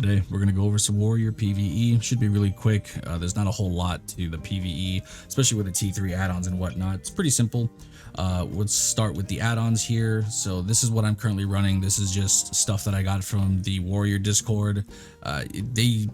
Today we're going to go over some warrior PVE. Should be really quick. There's not a whole lot to the PVE, especially with the T3 add-ons and whatnot. It's pretty simple. Let's start with the add-ons here. So this is what I'm currently running. This is just stuff that I got from the warrior Discord. They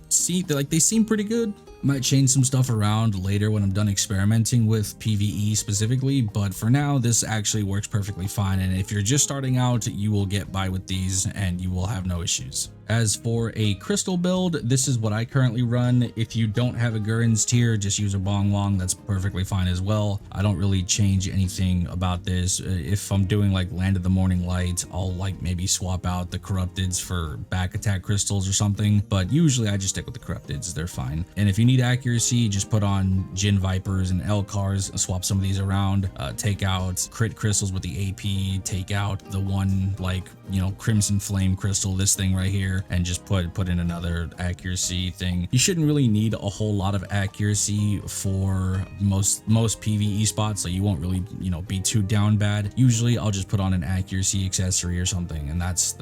seem pretty good. Might change some stuff around later when I'm done experimenting with PVE specifically, but for now this actually works perfectly fine, and if you're just starting out you will get by with these and you will have no issues. As for a crystal build, this is what I currently run. If you don't have a Gurren's tier, just use a Bong Long, that's perfectly fine as well. I don't really change anything about this. If I'm doing like Land of the Morning Light, I'll like maybe swap out the Corrupteds for back attack crystals or something, but usually I just stick with the Corrupteds, they're fine. And if you need accuracy, just put on Jin Vipers and Elcars, swap some of these around, take out crit crystals with the AP, take out the one like, you know, Crimson Flame crystal, this thing right here, and just put in another accuracy thing. You shouldn't really need a whole lot of accuracy for most PvE spots, so you won't really, you know, be too down bad. Usually I'll just put on an accuracy accessory or something, and that's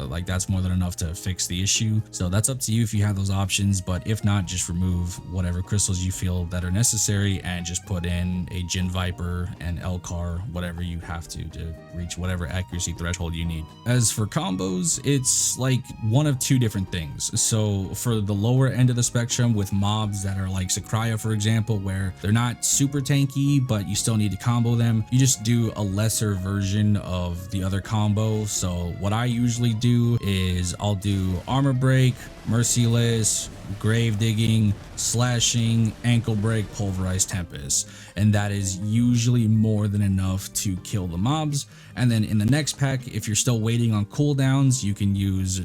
more than enough to fix the issue. So that's up to you if you have those options, but if not, just remove whatever crystals you feel that are necessary and just put in a Jin Viper and Elcar, whatever you have to reach whatever accuracy threshold you need. As for combos, it's like one of two different things. So for the lower end of the spectrum, with mobs that are like Sakraya, for example, where they're not super tanky but you still need to combo them, you just do a lesser version of the other combo. So what I usually do is I'll do armor break, merciless, grave digging, slashing, ankle break, pulverized tempest, and that is usually more than enough to kill the mobs. And then in the next pack, if you're still waiting on cooldowns, you can use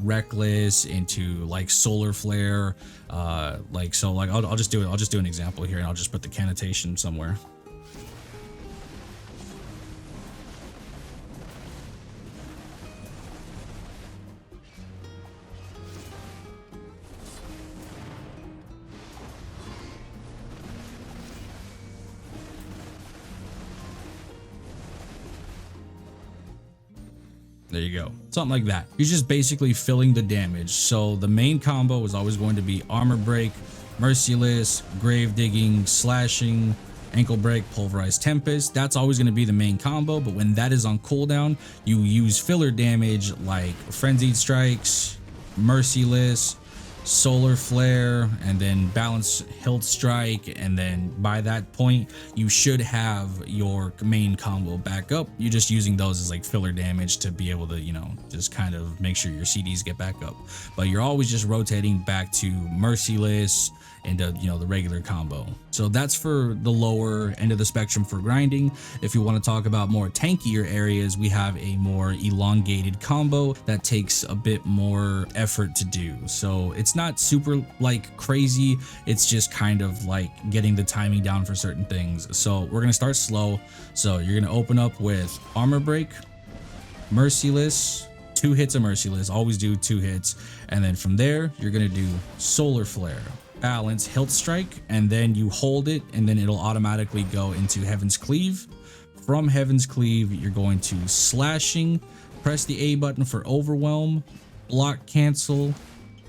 reckless into like solar flare, I'll just do an example here, and I'll just put the connotation somewhere. There you go, something like that. You're just basically filling the damage. So the main combo is always going to be armor break, merciless, grave digging, slashing, ankle break, pulverized tempest. That's always going to be the main combo, but when that is on cooldown, you use filler damage like frenzied strikes, merciless, solar flare, and then balance hilt strike, and then by that point you should have your main combo back up. You're just using those as like filler damage to be able to, you know, just kind of make sure your CDs get back up, but you're always just rotating back to merciless into, you know, the regular combo. So that's for the lower end of the spectrum for grinding. If you want to talk about more tankier areas, we have a more elongated combo that takes a bit more effort to do. So it's not super like crazy, it's just kind of like getting the timing down for certain things. So we're gonna start slow. So you're gonna open up with armor break, merciless, 2 hits of merciless, always do 2 hits, and then from there you're gonna do solar flare, balance, hilt strike, and then you hold it, and then it'll automatically go into Heaven's Cleave. From Heaven's Cleave, you're going to slashing, press the A button for overwhelm, block cancel,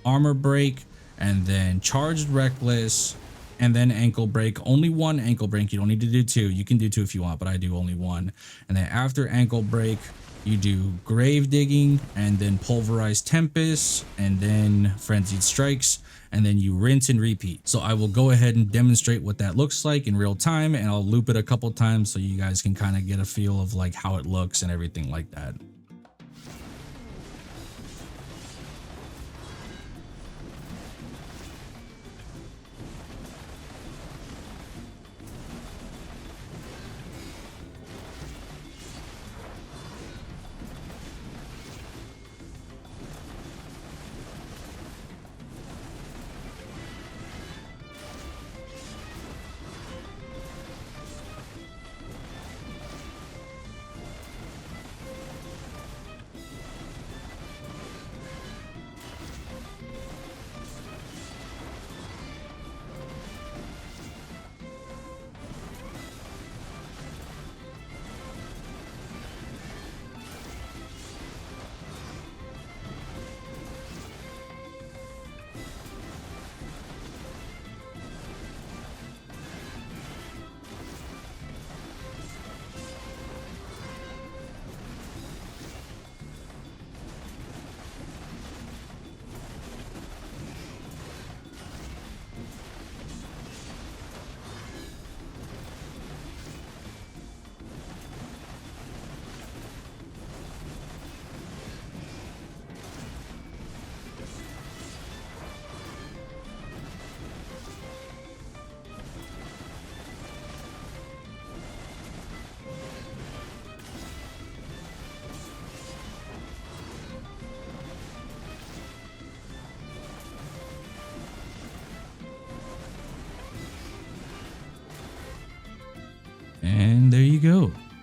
armor break, and then charged reckless, and then ankle break. Only 1 ankle break, you don't need to do 2. You can do 2 if you want, but I do only 1. And then after ankle break, you do grave digging, and then pulverized tempest, and then frenzied strikes, and then you rinse and repeat. So I will go ahead and demonstrate what that looks like in real time, and I'll loop it a couple times so you guys can kind of get a feel of like how it looks and everything like that.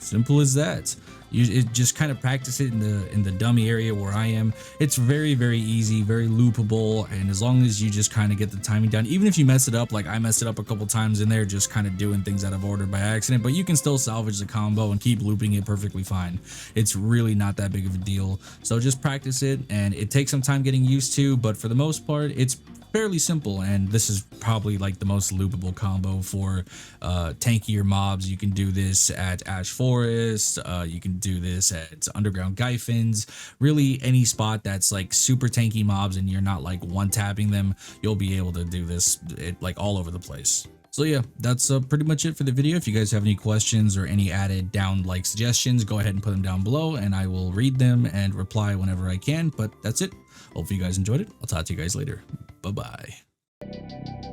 Simple as that. Just kind of practice it in the dummy area where I am. It's very easy, very loopable, and as long as you just kind of get the timing down, even if you mess it up, like I messed it up a couple times in there, just kind of doing things out of order by accident, but you can still salvage the combo and keep looping it perfectly fine. It's really not that big of a deal. So just practice it, and it takes some time getting used to, but for the most part, it's fairly simple, and this is probably like the most loopable combo for tankier mobs. You can do this at Ash Forest, you can do this at Underground Gyphins, really any spot that's like super tanky mobs and you're not like one tapping them, you'll be able to do this like all over the place. So yeah, that's pretty much it for the video. If you guys have any questions or any added down like suggestions, go ahead and put them down below and I will read them and reply whenever I can. But that's it. Hopefully you guys enjoyed it. I'll talk to you guys later. Bye-bye.